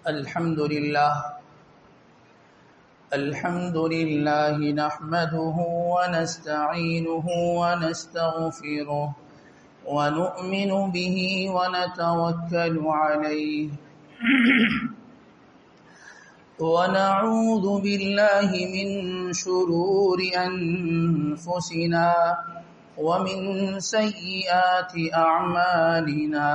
الحمد لله نحمده ونستعينه ونستغفره ونؤمن به ونتوكل عليه ونعوذ بالله من شرور أنفسنا ومن سيئات أعمالنا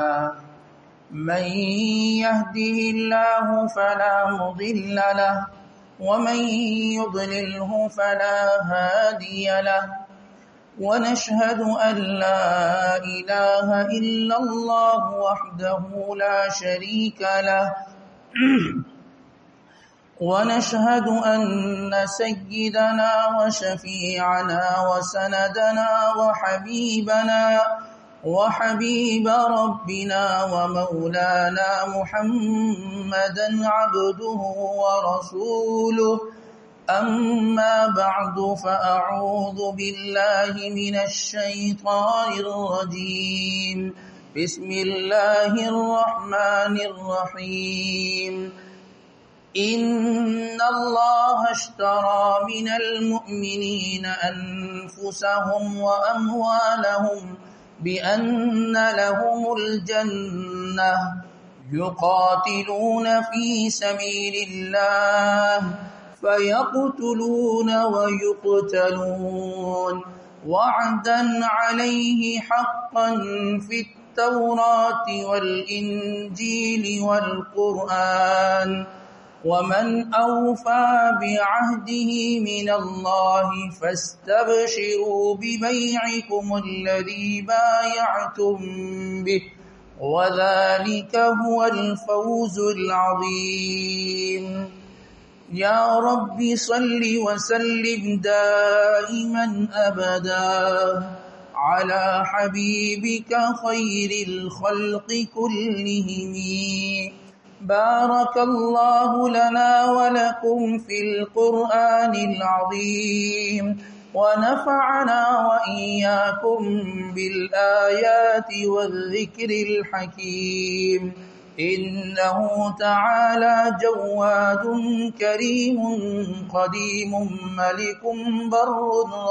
من يهده الله فلا مضل له ومن يضلله فلا هادي له ونشهد أن لا إله إلا الله وحده لا شريك له ونشهد أن سيدنا وشفيعنا وسندنا وحبيب ربنا ومولانا محمدا عبده ورسوله أما بعد فأعوذ بالله من الشيطان الرجيم بسم الله الرحمن الرحيم إن الله اشترى من المؤمنين أنفسهم وأموالهم بأن لهم الجنة يقاتلون في سبيل الله فيقتلون ويقتلون وعدا عليه حقا في التوراة والإنجيل والقرآن ومن أوفى بعهده من الله فاستبشروا ببيعكم الذي بايعتم به وذلك هو الفوز العظيم يا رب صل وسلم دائما أبدا على حبيبك خير الخلق كلهم بارك الله لنا ولكم في القرآن العظيم ونفعنا وإياكم بالآيات والذكر الحكيم إنه تعالى جواد كريم قديم ملك بر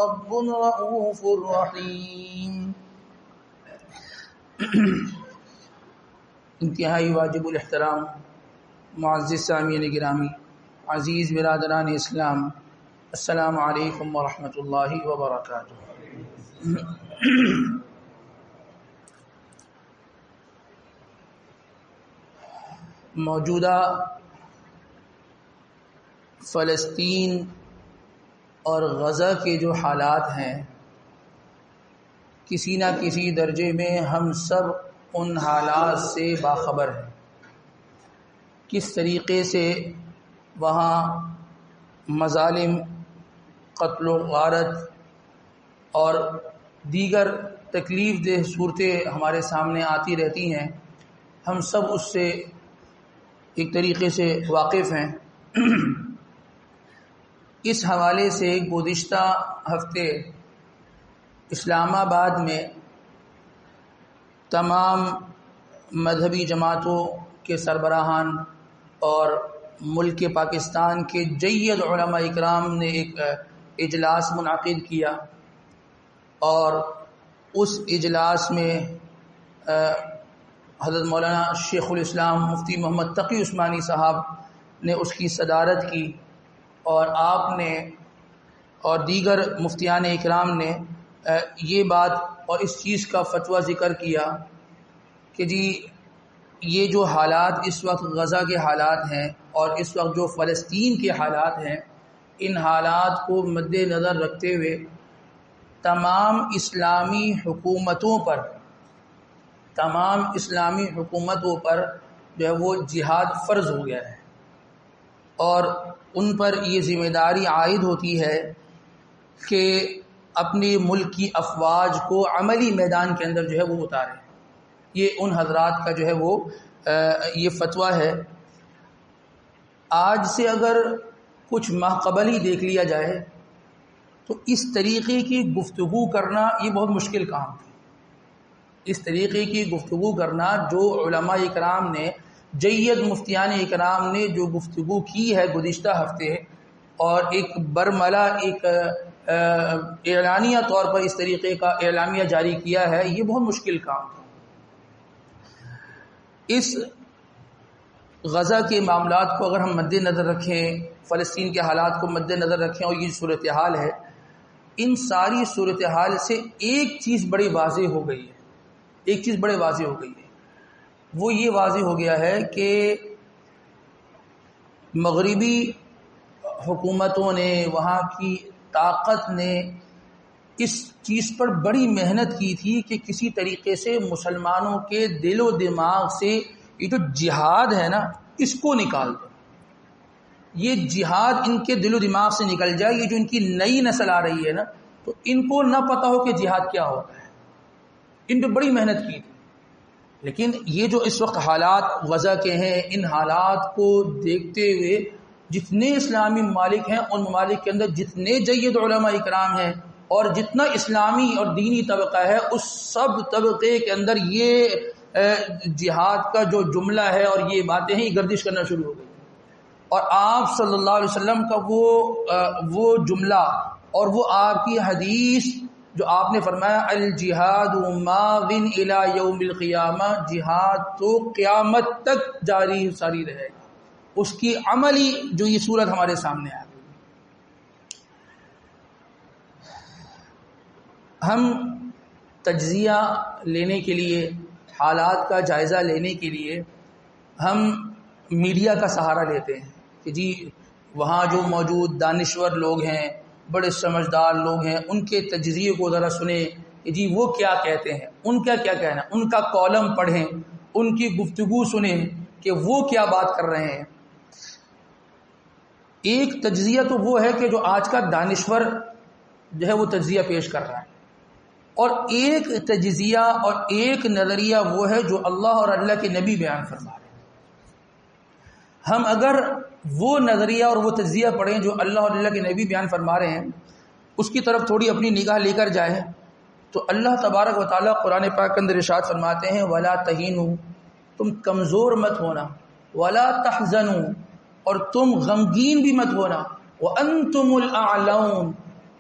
رب رؤوف رحيم. انتہائی واجب الاحترام معزز سامعین گرامی، عزیز برادران اسلام، السلام علیکم ورحمۃ اللہ وبرکاتہ۔ موجودہ فلسطین اور غزہ کے جو حالات ہیں، کسی نہ کسی درجے میں ہم سب ان حالات سے باخبر ہیں، کس طریقے سے وہاں مظالم، قتل و غارت اور دیگر تکلیف دہ صورتیں ہمارے سامنے آتی رہتی ہیں۔ ہم سب اس سے ایک طریقے سے واقف ہیں۔ اس حوالے سے گزشتہ ہفتے اسلام آباد میں تمام مذہبی جماعتوں کے سربراہان اور ملک پاکستان کے جید علماء اکرام نے ایک اجلاس منعقد کیا، اور اس اجلاس میں حضرت مولانا شیخ الاسلام مفتی محمد تقی عثمانی صاحب نے اس کی صدارت کی، اور آپ نے اور دیگر مفتیان اکرام نے یہ بات اور اس چیز کا فتویٰ ذکر کیا کہ جی یہ جو حالات اس وقت غزہ کے حالات ہیں اور اس وقت جو فلسطین کے حالات ہیں، ان حالات کو مد نظر رکھتے ہوئے تمام اسلامی حکومتوں پر جو ہے وہ جہاد فرض ہو گیا ہے، اور ان پر یہ ذمہ داری عائد ہوتی ہے کہ اپنے ملک کی افواج کو عملی میدان کے اندر جو ہے وہ اتارے۔ یہ ان حضرات کا جو ہے وہ یہ فتویٰ ہے۔ آج سے اگر کچھ ماہ قبل ہی دیکھ لیا جائے تو اس طریقے کی گفتگو کرنا یہ بہت مشکل کام تھی۔ اس طریقے کی گفتگو کرنا جو علماء اکرام نے جید مفتیان اکرام نے جو گفتگو کی ہے گزشتہ ہفتے، اور ایک برملا ایک اعلانیہ طور پر اس طریقے کا اعلامیہ جاری کیا ہے، یہ بہت مشکل کام ہے۔ اس غزہ کے معاملات کو اگر ہم مد نظر رکھیں، فلسطین کے حالات کو مد نظر رکھیں، اور یہ صورتحال ہے، ان ساری صورتحال سے ایک چیز بڑی واضح ہو گئی ہے، ایک چیز بڑی واضح ہو گئی ہے، وہ یہ واضح ہو گیا ہے کہ مغربی حکومتوں نے، وہاں کی طاقت نے اس چیز پر بڑی محنت کی تھی کہ کسی طریقے سے مسلمانوں کے دل و دماغ سے یہ جو جہاد ہے نا، اس کو نکال دو، یہ جہاد ان کے دل و دماغ سے نکل جائے۔ یہ جو ان کی نئی نسل آ رہی ہے نا، تو ان کو نہ پتہ ہو کہ جہاد کیا ہوتا ہے، ان پہ بڑی محنت کی تھی۔ لیکن یہ جو اس وقت حالات غزہ کے ہیں، ان حالات کو دیکھتے ہوئے جتنے اسلامی ممالک ہیں، ان ممالک کے اندر جتنے جید علماء اکرام ہیں اور جتنا اسلامی اور دینی طبقہ ہے، اس سب طبقے کے اندر یہ جہاد کا جو جملہ ہے اور یہ باتیں ہیں، یہ گردش کرنا شروع ہو گئی۔ اور آپ صلی اللہ علیہ وسلم کا وہ جملہ اور وہ آپ کی حدیث جو آپ نے فرمایا الجہاد ماضٍ الی یوم القیامہ، جہاد تو قیامت تک جاری ساری رہے گا، اس کی عملی جو یہ صورت ہمارے سامنے آ گئی۔ ہم تجزیہ لینے کے لیے، حالات کا جائزہ لینے کے لیے ہم میڈیا کا سہارا لیتے ہیں کہ جی وہاں جو موجود دانشور لوگ ہیں، بڑے سمجھدار لوگ ہیں، ان کے تجزیے کو ذرا سنیں کہ جی وہ کیا کہتے ہیں، ان کا کیا کہنا ہے، ان کا کالم پڑھیں، ان کی گفتگو سنیں کہ وہ کیا بات کر رہے ہیں۔ ایک تجزیہ تو وہ ہے کہ جو آج کا دانشور جو ہے وہ تجزیہ پیش کر رہا ہے، اور ایک تجزیہ اور ایک نظریہ وہ ہے جو اللہ اور اللہ کے نبی بیان فرما رہے ہیں۔ ہم اگر وہ نظریہ اور وہ تجزیہ پڑھیں جو اللہ اور اللہ کے نبی بیان فرما رہے ہیں، اس کی طرف تھوڑی اپنی نگاہ لے کر جائیں، تو اللہ تبارک و تعالیٰ قرآن پاک کے اندر ارشاد فرماتے ہیں وَلَا تَهِنُوا، تم کمزور مت ہونا، وَلَا تَحْزَنُوا، اور تم غمگین بھی مت ہونا، وَأَنْتُمُ الْأَعْلَوْنَ،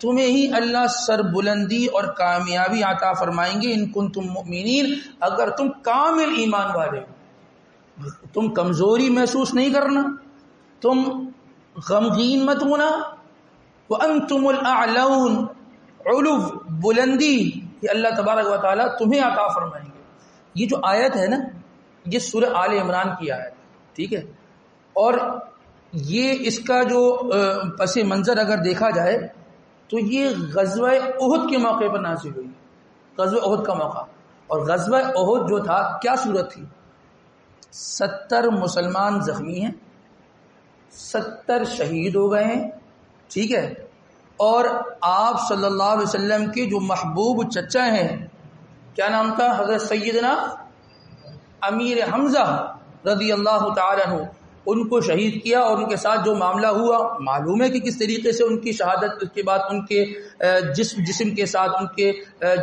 تمہیں ہی اللہ سربلندی اور کامیابی عطا فرمائیں گے، ان کنتم مؤمنین، اگر تم کامل ایمان والے ہو۔ تم کمزوری محسوس نہیں کرنا، تم غمگین مت ہونا، وَأَنْتُمُ الْأَعْلَوْنَ، علو بلندی یہ اللہ تبارک و تعالیٰ تمہیں عطا فرمائیں گے۔ یہ جو آیت ہے نا، یہ سورہ آل عمران کی آیت، ٹھیک ہے، اور یہ اس کا جو پس منظر اگر دیکھا جائے تو یہ غزوہ احد کے موقع پر نازل ہوئی، غزوہ احد کا موقع۔ اور غزوہ احد جو تھا کیا صورت تھی؟ 70 مسلمان زخمی ہیں، 70 شہید ہو گئے ہیں، ٹھیک ہے، اور آپ صلی اللہ علیہ وسلم کے جو محبوب چچا ہیں، کیا نام تھا؟ حضرت سیدنا امیر حمزہ رضی اللہ تعالیٰ عنہ، ان کو شہید کیا، اور ان کے ساتھ جو معاملہ ہوا معلوم ہے کہ کس طریقے سے ان کی شہادت کے بعد ان کے جسم کے ساتھ، ان کے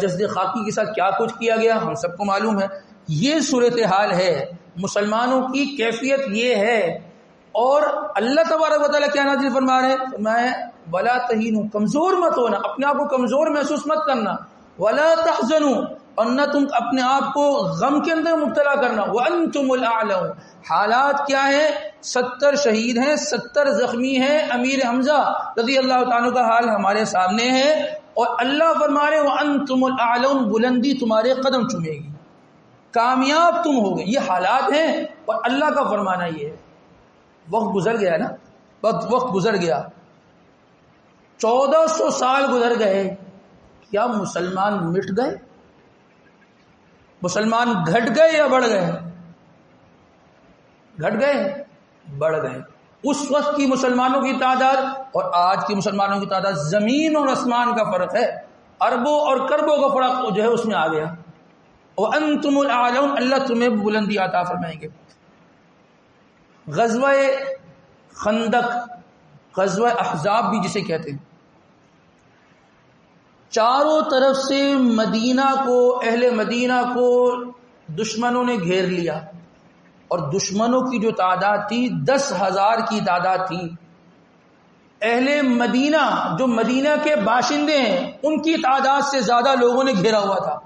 جسد خاکی کے ساتھ کیا کچھ کیا گیا، ہم سب کو معلوم ہے۔ یہ صورتحال ہے، مسلمانوں کی کیفیت یہ ہے، اور اللہ تبارک و تعالیٰ کیا نازل فرما رہے ہیں؟ فرمایا وَلَا تَهِنُوا، کمزور مت ہونا، اپنے آپ کو کمزور محسوس مت کرنا، وَلَا تَحْزَنُوا، اور نہ تم اپنے آپ کو غم کے اندر مبتلا کرنا، وَأَنْتُمُ الْأَعْلَوْنَ۔ حالات کیا ہیں؟ 70 شہید ہیں، 70 زخمی ہیں، امیر حمزہ رضی اللہ تعالیٰ کا حال ہمارے سامنے ہے، اور اللہ فرما رہے وَأَنْتُمُ الْأَعْلَوْنَ، بلندی تمہارے قدم چومے گی، کامیاب تم ہوگے۔ یہ حالات ہیں، اور اللہ کا فرمانا یہ ہے۔ وقت گزر گیا نا، وقت گزر گیا، 1400 سال گزر گئے، کیا مسلمان مٹ گئے؟ مسلمان گھٹ گئے یا بڑھ گئے؟ گھٹ گئے، بڑھ گئے۔ اس وقت کی مسلمانوں کی تعداد اور آج کی مسلمانوں کی تعداد زمین اور آسمان کا فرق ہے، اربوں اور کربوں کا فرق جو ہے اس میں آ گیا۔ وَأَنْتُمُ الْأَعْلَوْنَ، اللہ تمہیں بلندی عطا فرمائیں گے۔ غزوہ خندق، غزوہ احزاب بھی جسے کہتے ہیں، چاروں طرف سے مدینہ کو، اہل مدینہ کو دشمنوں نے گھیر لیا، اور دشمنوں کی جو تعداد تھی 10,000 کی تعداد تھی. اہل مدینہ جو مدینہ کے باشندے ہیں ان کی تعداد سے زیادہ لوگوں نے گھیرا ہوا تھا.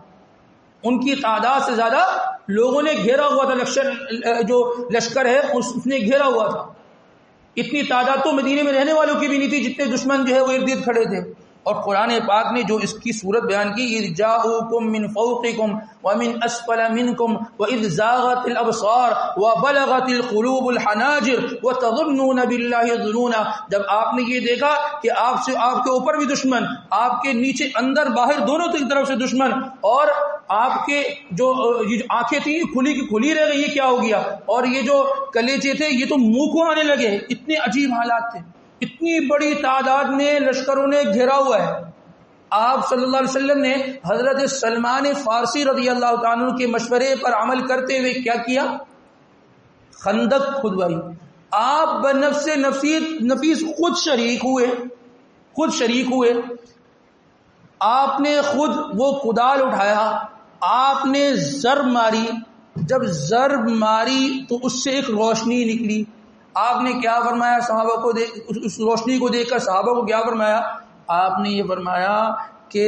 ان کی تعداد سے زیادہ لوگوں نے گھیرا ہوا تھا. جو لشکر ہے اس نے گھیرا ہوا تھا. اتنی تعداد تو مدینے میں رہنے والوں کی بھی نہیں تھی جتنے دشمن جو ہے وہ ارد گرد کھڑے تھے. اور قرآن پاک نے جو اس کی صورت بیان کی اذ جاءوکم من فوقکم ومن اسفل منکم واذ زاغت الابصار وبلغت القلوب الحناجر وتظنون باللہ الظنون. جب آپ نے یہ دیکھا کہ آپ کے اوپر بھی دشمن, آپ کے نیچے اندر باہر دونوں طرف سے دشمن, اور آپ کے جو آنکھیں تھیں کھلی کی کھلی رہ گئی, یہ کیا ہو گیا, اور یہ جو کلیجے تھے یہ تو منہ کو آنے لگے. اتنے عجیب حالات تھے. اتنی بڑی تعداد میں لشکروں نے گھیرا ہوا ہے. آپ صلی اللہ علیہ وسلم نے حضرت سلمان فارسی رضی اللہ تعالیٰ عنہ کے مشورے پر عمل کرتے ہوئے کیا کیا, خندق کھدوائی. آپ بنفس نفیس خود شریک ہوئے. آپ نے خود وہ کدال اٹھایا, آپ نے ضرب ماری. جب ضرب ماری تو اس سے ایک روشنی نکلی. آپ نے کیا فرمایا صحابہ کو اس روشنی کو دیکھ کر صحابہ کو کیا فرمایا؟ آپ نے یہ فرمایا کہ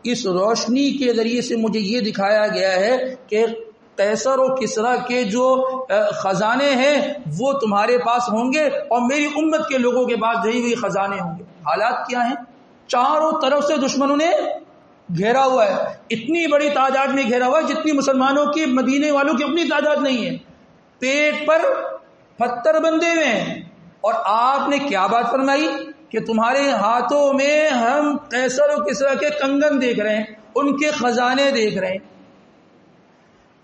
اس روشنی کے ذریعے سے مجھے یہ دکھایا گیا ہے کہ قیصر و کسریٰ کے جو خزانے ہیں وہ تمہارے پاس ہوں گے اور میری امت کے لوگوں کے پاس یہی خزانے ہوں گے. حالات کیا ہیں؟ چاروں طرف سے دشمنوں نے گھیرا ہوا ہے. اتنی بڑی تعداد میں گھیرا ہوا ہے جتنی مسلمانوں کی مدینے والوں کی اپنی تعداد نہیں ہے. پیٹ پر پتھر بندے ہوئے ہیں. اور آپ نے کیا بات فرمائی کہ تمہارے ہاتھوں میں ہم قیصر و کسریٰ کے کنگن دیکھ رہے ہیں, ان کے خزانے دیکھ رہے ہیں.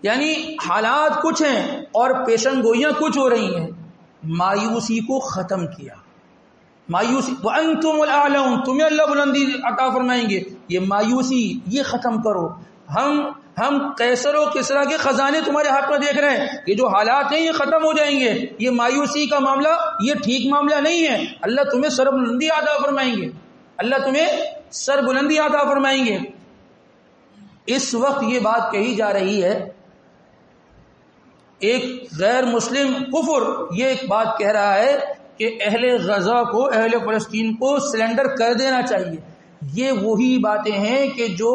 یعنی حالات کچھ ہیں اور پیشن گوئیاں کچھ ہو رہی ہیں. مایوسی کو ختم کیا. مایوسی وانتم الاعلون, تمہیں اللہ بلندی عطا فرمائیں گے. یہ مایوسی یہ ختم کرو. ہم قیصر و کسریٰ کے خزانے تمہارے ہاتھ میں دیکھ رہے ہیں. یہ جو حالات ہیں یہ ختم ہو جائیں گے. یہ مایوسی کا معاملہ یہ ٹھیک معاملہ نہیں ہے. اللہ تمہیں سر بلندی عطا فرمائیں گے. اللہ تمہیں سر بلندی عطا فرمائیں گے. اس وقت یہ بات کہی جا رہی ہے, ایک غیر مسلم کفر یہ ایک بات کہہ رہا ہے کہ اہل غزہ کو, اہل فلسطین کو سلنڈر کر دینا چاہیے. یہ وہی باتیں ہیں کہ جو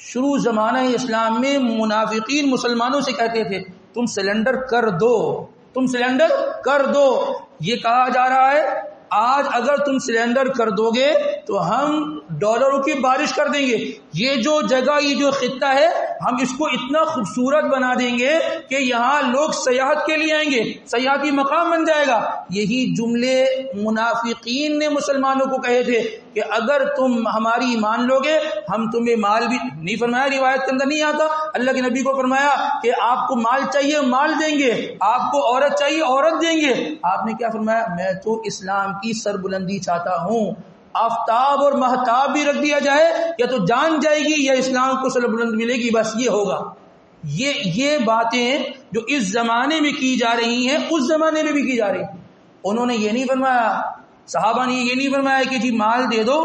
شروع زمانہ اسلام میں منافقین مسلمانوں سے کہتے تھے تم سلنڈر کر دو, تم سلنڈر کر دو. یہ کہا جا رہا ہے آج اگر تم سلنڈر کر دو گے تو ہم ڈالروں کی بارش کر دیں گے. یہ جو جگہ, یہ جو خطہ ہے, ہم اس کو اتنا خوبصورت بنا دیں گے کہ یہاں لوگ سیاحت کے لیے آئیں گے, سیاحتی مقام بن جائے گا. یہی جملے منافقین نے مسلمانوں کو کہے تھے کہ اگر تم ہماری مان لو گے ہم تمہیں مال بھی نہیں. فرمایا روایت کے اندر نہیں آتا, اللہ کے نبی کو فرمایا کہ آپ کو مال چاہیے مال دیں گے, آپ کو عورت چاہیے عورت دیں گے. آپ نے کیا فرمایا؟ میں تو اسلام کی سر بلندی چاہتا ہوں. آفتاب اور مہتاب بھی رکھ دیا جائے, یا تو جان جائے گی یا اسلام کو سر بلند ملے گی, بس یہ ہوگا. یہ باتیں جو اس زمانے میں کی جا رہی ہیں اس زمانے میں بھی کی جا رہی ہیں. انہوں نے یہ نہیں فرمایا, صحابہ نے یہ نہیں فرمایا کہ جی مال دے دو,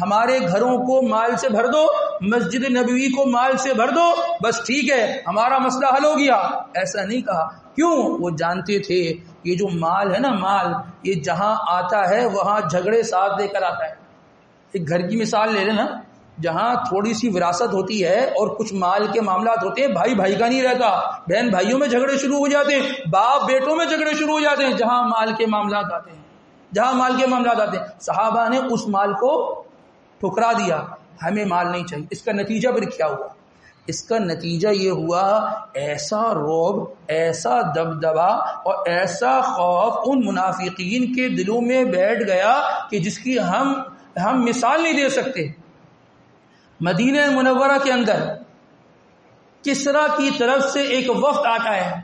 ہمارے گھروں کو مال سے بھر دو, مسجد نبوی کو مال سے بھر دو, بس ٹھیک ہے ہمارا مسئلہ حل ہو گیا. ایسا نہیں کہا. کیوں؟ وہ جانتے تھے یہ جو مال ہے نا, مال یہ جہاں آتا ہے وہاں جھگڑے ساتھ دے کر آتا ہے. ایک گھر کی مثال لے لینا, جہاں تھوڑی سی وراثت ہوتی ہے اور کچھ مال کے معاملات ہوتے ہیں, بھائی بھائی کا نہیں رہتا, بہن بھائیوں میں جھگڑے شروع ہو جاتے ہیں, باپ بیٹوں میں جھگڑے شروع ہو جاتے ہیں جہاں مال کے معاملات آتے ہیں, جہاں مال کے معاملات آتے ہیں. صحابہ نے اس مال کو ٹھکرا دیا, ہمیں مال نہیں چاہیے. اس کا نتیجہ پھر کیا ہوا؟ اس کا نتیجہ یہ ہوا ایسا رعب, ایسا دبدبا اور ایسا خوف ان منافقین کے دلوں میں بیٹھ گیا کہ جس کی ہم مثال نہیں دے سکتے. مدینہ منورہ کے اندر کسریٰ کی طرف سے ایک وفد آتا ہے,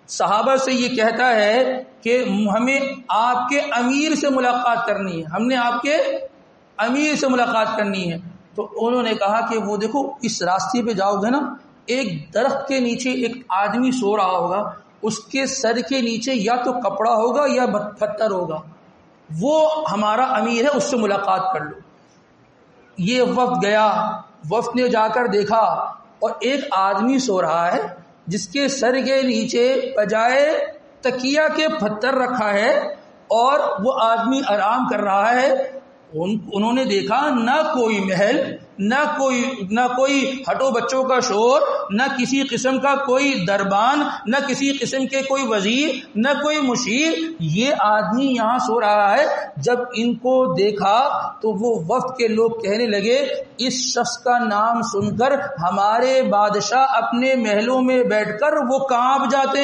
صحابہ سے یہ کہتا ہے کہ ہمیں آپ کے امیر سے ملاقات کرنی ہے, ہم نے آپ کے امیر سے ملاقات کرنی ہے. تو انہوں نے کہا کہ وہ دیکھو اس راستے پہ جاؤ گے نا, ایک درخت کے نیچے ایک آدمی سو رہا ہوگا, اس کے سر کے نیچے یا تو کپڑا ہوگا یا پتھر ہوگا, وہ ہمارا امیر ہے, اس سے ملاقات کر لو. یہ وفد گیا, وفد نے جا کر دیکھا اور ایک آدمی سو رہا ہے, جس کے سر کے نیچے بجائے تکیہ کے پتھر رکھا ہے اور وہ آدمی آرام کر رہا ہے. انہوں نے دیکھا نہ کوئی محل، نہ کوئی ہٹو بچوں کا شور، نہ کسی قسم کا کوئی دربان، نہ کسی قسم کے کوئی وزیر، نہ کوئی مشیر. یہ آدمی یہاں سو رہا ہے. جب ان کو دیکھا تو وہ وفد کے لوگ کہنے لگے اس شخص کا نام سن کر ہمارے بادشاہ اپنے محلوں میں بیٹھ کر وہ کانپ جاتے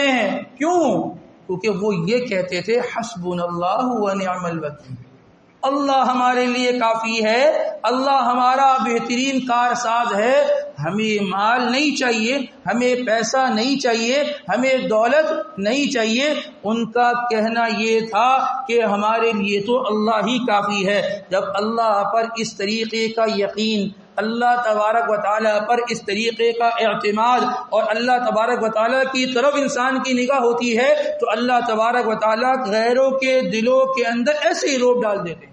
ہیں. کیوں؟ کیونکہ وہ یہ کہتے تھے حسبنا اللہ و نعم الوکیل، اللہ ہمارے لیے کافی ہے، اللہ ہمارا بہترین کارساز ہے. ہمیں مال نہیں چاہیے، ہمیں پیسہ نہیں چاہیے، ہمیں دولت نہیں چاہیے. ان کا کہنا یہ تھا کہ ہمارے لیے تو اللہ ہی کافی ہے. جب اللہ پر اس طریقے کا یقین، اللہ تبارک و تعالیٰ پر اس طریقے کا اعتماد اور اللہ تبارک و تعالیٰ کی طرف انسان کی نگاہ ہوتی ہے تو اللہ تبارک و تعالیٰ غیروں کے دلوں کے اندر ایسے ہی روب ڈال دیتے ہیں.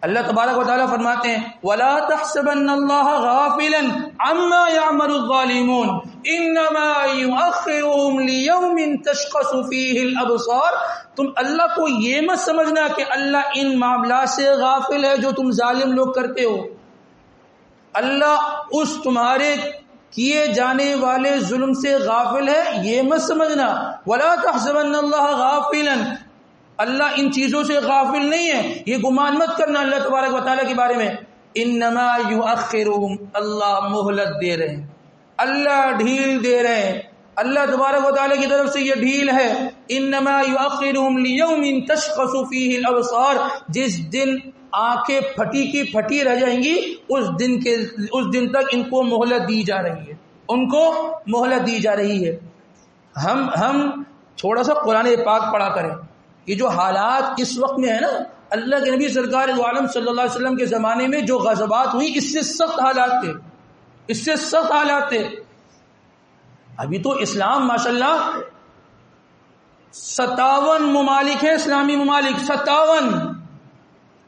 اللہ تبارک و تعالیٰ فرماتے ہیں وَلَا تَحْسَبَنَّ اللَّهَ غَافِلًا عَمَّا يَعْمَلُ الظَّالِمُونَ إِنَّمَا يُؤَخِّرُهُمْ لِيَوْمٍ تَشْخَصُ فِيهِ الْأَبْصَارُ. تم اللہ کو یہ مت سمجھنا کہ اللہ ان معاملات سے غافل ہے جو تم ظالم لوگ کرتے ہو. اللہ اس تمہارے کیے جانے والے ظلم سے غافل ہے، یہ مت سمجھنا. وَلَا تَحْسَبَنَّ اللَّهَ غَافِلًا، اللہ ان چیزوں سے غافل نہیں ہے، یہ گمان مت کرنا اللہ تبارک و تعالیٰ کے بارے میں. انما یؤخرہم، اللہ مہلت دے رہے ہیں، اللہ ڈھیل دے رہے ہیں. اللہ تبارک و تعالیٰ کی طرف سے یہ ڈھیل ہے. انما یؤخرہم لیوم تشخص فیہ الابصار، جس دن آنکھیں پھٹی کی پھٹی رہ جائیں گی اس دن تک ان کو مہلت دی جا رہی ہے، ان کو مہلت دی جا رہی ہے. ہم تھوڑا سا قرآن پاک پڑھا کریں. یہ جو حالات اس وقت میں ہے نا، اللہ کے نبی سرکار دو عالم صلی اللہ علیہ وسلم کے زمانے میں جو غزوات ہوئی اس سے سخت حالات تھے. ابھی تو اسلام ماشاءاللہ 57 ممالک ہیں، اسلامی ممالک 57،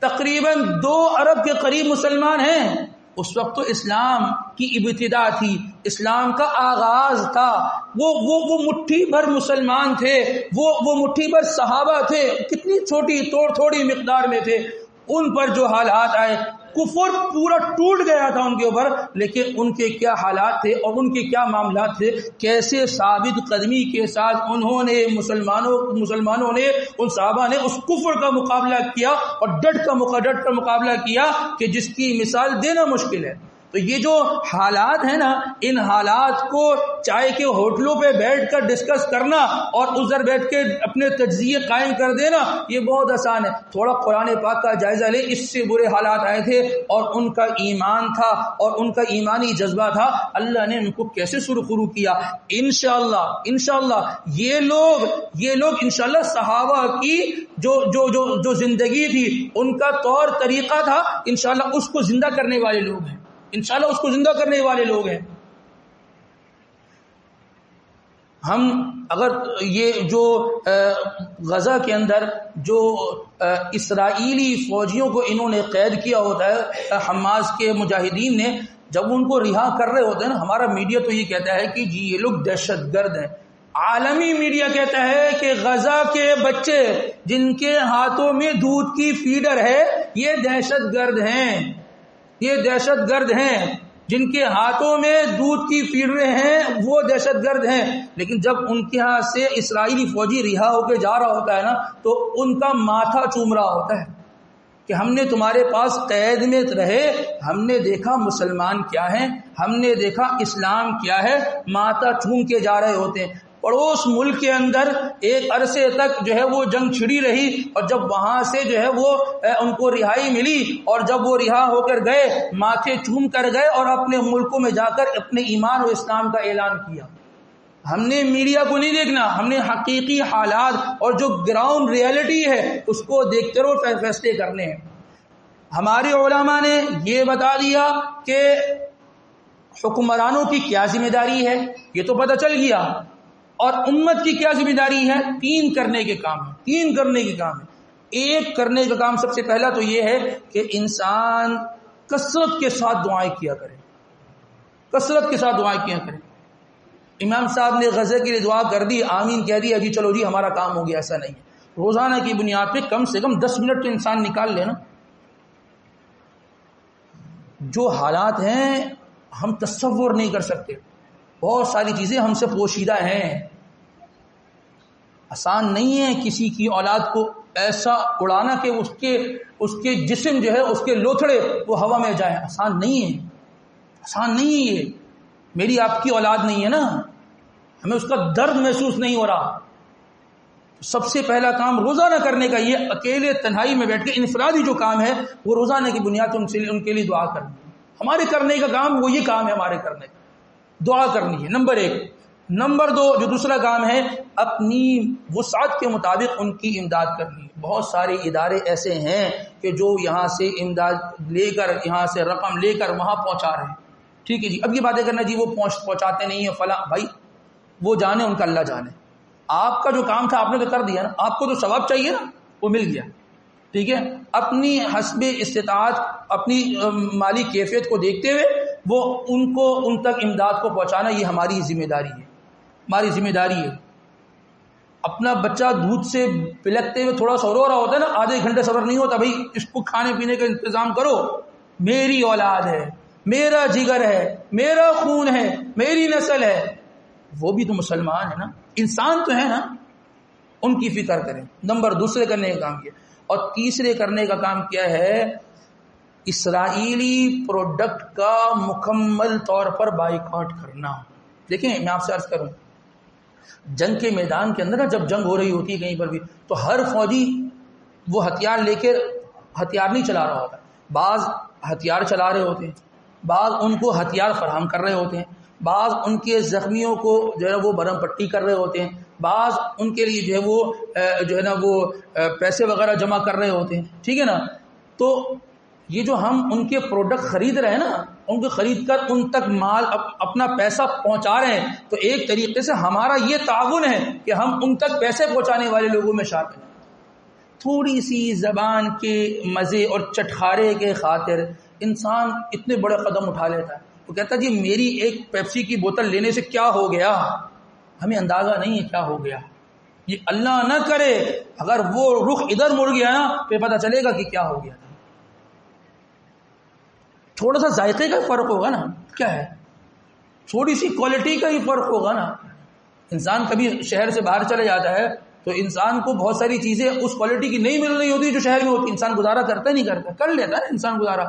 تقریباً 2 ارب کے قریب مسلمان ہیں. اس وقت تو اسلام کی ابتدا تھی، اسلام کا آغاز تھا. وہ مٹھی بھر مسلمان تھے، وہ مٹھی بھر صحابہ تھے، کتنی چھوٹی تھوڑی مقدار میں تھے. ان پر جو حالات آئے، کفر پورا ٹوٹ گیا تھا ان کے اوپر، لیکن ان کے کیا حالات تھے اور ان کے کیا معاملات تھے، کیسے ثابت قدمی کے ساتھ انہوں نے مسلمانوں نے ان صحابہ نے اس کفر کا مقابلہ کیا اور ڈٹ کر مقابلہ کیا کہ جس کی مثال دینا مشکل ہے. تو یہ جو حالات ہیں نا، ان حالات کو چائے کے ہوٹلوں پہ بیٹھ کر ڈسکس کرنا اور ادھر بیٹھ کے اپنے تجزیے قائم کر دینا یہ بہت آسان ہے. تھوڑا قرآن پاک کا جائزہ لے، اس سے برے حالات آئے تھے اور ان کا ایمان تھا اور ان کا ایمانی جذبہ تھا، اللہ نے ان کو کیسے سرخرو کیا. انشاءاللہ یہ لوگ انشاءاللہ صحابہ کی جو زندگی تھی، ان کا طور طریقہ تھا، انشاءاللہ اس کو زندہ کرنے والے لوگ ہیں، انشاءاللہ اس کو زندہ کرنے والے لوگ ہیں. ہم اگر یہ جو غزہ کے اندر جو اسرائیلی فوجیوں کو انہوں نے قید کیا ہوتا ہے حماس کے مجاہدین نے، جب ان کو رہا کر رہے ہوتے ہیں نا، ہمارا میڈیا تو یہ کہتا ہے کہ جی یہ لوگ دہشت گرد ہیں. عالمی میڈیا کہتا ہے کہ غزہ کے بچے جن کے ہاتھوں میں دودھ کی فیڈر ہے یہ دہشت گرد ہیں، جن کے ہاتھوں میں دودھ کی فیڈریں ہیں وہ دہشت گرد ہیں. لیکن جب ان کے ہاں سے اسرائیلی فوجی رہا ہو کے جا رہا ہوتا ہے نا تو ان کا ماتھا چوم رہا ہوتا ہے کہ ہم نے تمہارے پاس قید میں رہے، ہم نے دیکھا مسلمان کیا ہیں، ہم نے دیکھا اسلام کیا ہے، ماتھا چوم کے جا رہے ہوتے ہیں. پڑوس ملک کے اندر ایک عرصے تک جو ہے وہ جنگ چھڑی رہی اور جب وہاں سے جو ہے وہ ان کو رہائی ملی اور جب وہ رہا ہو کر گئے، ماتھے چوم کر گئے اور اپنے ملکوں میں جا کر اپنے ایمان و اسلام کا اعلان کیا. ہم نے میڈیا کو نہیں دیکھنا، ہم نے حقیقی حالات اور جو گراؤنڈ ریئلٹی ہے اس کو دیکھ کر اور فیصلے کرنے ہیں. ہمارے علماء نے یہ بتا دیا کہ حکمرانوں کی کیا ذمہ داری ہے، یہ تو پتہ چل گیا، اور امت کی کیا ذمہ داری ہے. 3 کرنے کے کام ہے. ایک کرنے کا کام سب سے پہلا تو یہ ہے کہ انسان کثرت کے ساتھ دعائیں کیا کرے. کثرت کے ساتھ دعائیں کیا کریں. امام صاحب نے غزہ کے لیے دعا کر دی, آمین کہہ دیا, جی چلو جی ہمارا کام ہو گیا, ایسا نہیں ہے. روزانہ کی بنیاد پہ کم سے کم 10 منٹ تو انسان نکال لے نا. جو حالات ہیں ہم تصور نہیں کر سکتے, بہت ساری چیزیں ہم سے پوشیدہ ہیں. آسان نہیں ہے کسی کی اولاد کو ایسا اڑانا کہ اس کے جسم جو ہے, اس کے لوتھڑے وہ ہوا میں جائیں. آسان نہیں ہے, آسان نہیں ہے. یہ میری آپ کی اولاد نہیں ہے نا, ہمیں اس کا درد محسوس نہیں ہو رہا. سب سے پہلا کام روزانہ کرنے کا یہ اکیلے تنہائی میں بیٹھ کے انفرادی جو کام ہے وہ روزانہ کی بنیاد پر ان کے لیے دعا کرنی. ہمارے کرنے کا کام وہ یہ کام ہے, ہمارے کرنے کا دعا کرنی ہے, نمبر 1. نمبر 2 جو دوسرا کام ہے, اپنی وسعت کے مطابق ان کی امداد کرنی ہے. بہت سارے ادارے ایسے ہیں کہ جو یہاں سے امداد لے کر, یہاں سے رقم لے کر وہاں پہنچا رہے ہیں. ٹھیک ہے جی, اب یہ باتیں کرنا جی وہ پہنچاتے نہیں ہیں فلاں, بھائی وہ جانے, ان کا اللہ جانے. آپ کا جو کام تھا آپ نے تو کر دیا نا, آپ کو تو ثواب چاہیے نا, وہ مل گیا. ٹھیک ہے, اپنی حسب استطاعت, اپنی مالی کیفیت کو دیکھتے ہوئے وہ ان تک امداد کو پہنچانا یہ ہماری ذمہ داری ہے, ہماری ذمہ داری ہے. اپنا بچہ دودھ سے پلکتے ہوئے تھوڑا سا رو رہا ہوتا ہے نا, آدھے گھنٹے صبر نہیں ہوتا, بھائی اس کو کھانے پینے کا انتظام کرو, میری اولاد ہے, میرا جگر ہے, میرا خون ہے, میری نسل ہے. وہ بھی تو مسلمان ہے نا, انسان تو ہے نا, ان کی فکر کریں. نمبر 2 کرنے کا کام کیا, اور تیسرے کرنے کا کام کیا ہے, اسرائیلی پروڈکٹ کا مکمل طور پر بائیکاٹ کرنا. دیکھیں میں آپ سے عرض کروں, جنگ کے میدان کے اندر جب جنگ ہو رہی ہوتی ہے کہیں پر بھی, تو ہر فوجی وہ ہتھیار لے کے ہتھیار نہیں چلا رہا ہوتا. بعض ہتھیار چلا رہے ہوتے ہیں, بعض ان کو ہتھیار فراہم کر رہے ہوتے ہیں, بعض ان کے زخمیوں کو جو ہے وہ برہم پٹی کر رہے ہوتے ہیں, بعض ان کے لیے جو ہے نا وہ پیسے وغیرہ جمع کر رہے ہوتے ہیں. ٹھیک ہے نا, تو یہ جو ہم ان کے پروڈکٹ خرید رہے ہیں نا, ان کو خرید کر ان تک مال اپنا پیسہ پہنچا رہے ہیں, تو ایک طریقے سے ہمارا یہ تعاون ہے کہ ہم ان تک پیسے پہنچانے والے لوگوں میں شامل ہیں. تھوڑی سی زبان کے مزے اور چٹخارے کے خاطر انسان اتنے بڑے قدم اٹھا لیتا ہے. وہ کہتا ہے جی میری ایک پیپسی کی بوتل لینے سے کیا ہو گیا, ہمیں اندازہ نہیں ہے کیا ہو گیا. یہ اللہ نہ کرے اگر وہ رخ ادھر مڑ گیا نا, پھر پتہ چلے گا کہ کیا ہو گیا. تھوڑا سا ذائقے کا فرق ہوگا نا, کیا ہے, تھوڑی سی کوالٹی کا ہی فرق ہوگا نا. انسان کبھی شہر سے باہر چلے جاتا ہے تو انسان کو بہت ساری چیزیں اس کوالٹی کی نہیں مل رہی ہوتی جو شہر میں ہوتی. انسان گزارا کرتا نہیں کرتا, کر لیتا ہے انسان گزارا.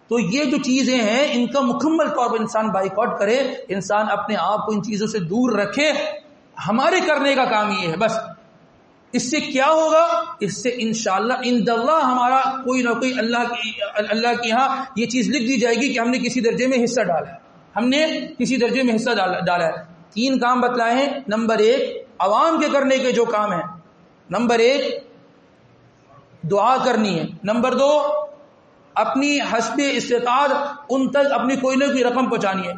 تو یہ جو چیزیں ہیں ان کا مکمل طور پر انسان بائیکاٹ کرے, انسان اپنے آپ کو ان چیزوں سے دور رکھے. ہمارے کرنے کا کام یہ ہے بس. اس سے کیا ہوگا, اس سے انشاءاللہ عند اللہ ہمارا کوئی نہ کوئی اللہ کے یہاں یہ چیز لکھ دی جائے گی کہ ہم نے کسی درجے میں حصہ ڈالا ہے, ہم نے کسی درجے میں حصہ ڈالا ہے. 3 کام بتلائے ہیں. نمبر 1 عوام کے کرنے کے جو کام ہیں, نمبر 1 دعا کرنی ہے, نمبر 2 اپنی حسب استطاعت ان تک اپنی کوئی نہ کوئی رقم پہنچانی ہے.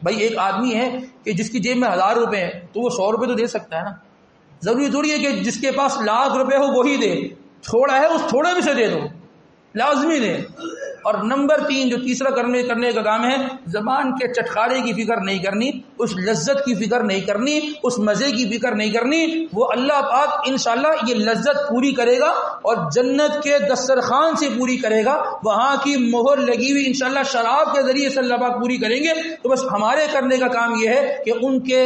بھائی ایک آدمی ہے کہ جس کی جیب میں 1000 روپے ہیں تو وہ 100 روپے تو دے سکتا ہے نا. ضروری تھوڑی ہے کہ جس کے پاس لاکھ روپے ہو وہی دے, تھوڑا ہے اس تھوڑے میں سے دے دو, لازمی دے. اور نمبر 3 جو تیسرا کرنے کا کام ہے, زبان کے چٹخارے کی فکر نہیں کرنی, اس لذت کی فکر نہیں کرنی, اس مزے کی فکر نہیں کرنی. وہ اللہ پاک انشاءاللہ یہ لذت پوری کرے گا اور جنت کے دسترخوان سے پوری کرے گا. وہاں کی مہر لگی ہوئی انشاءاللہ شراب کے ذریعے سے اللہ پاک پوری کریں گے. تو بس ہمارے کرنے کا کام یہ ہے کہ ان کے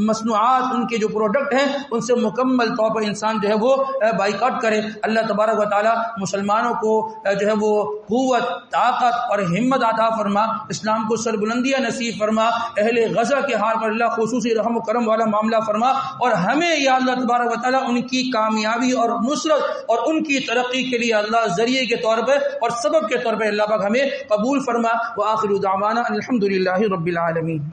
مصنوعات, ان کے جو پروڈکٹ ہیں ان سے مکمل طور پر انسان جو ہے وہ بائیکاٹ کرے. اللہ تبارک و تعالی مسلمانوں کو جو ہے وہ قوت, طاقت اور ہمت عطا فرما, اسلام کو سربلندیاں نصیب فرما, اہل غزہ کے حال پر اللہ خصوصی رحم و کرم والا معاملہ فرما, اور ہمیں یا اللہ تبارک و تعالی ان کی کامیابی اور نصرت اور ان کی ترقی کے لیے اللہ ذریعے کے طور پر اور سبب کے طور پر اللہ پاک ہمیں قبول فرما. وآخر دعوانا الحمدللہ رب العالمین.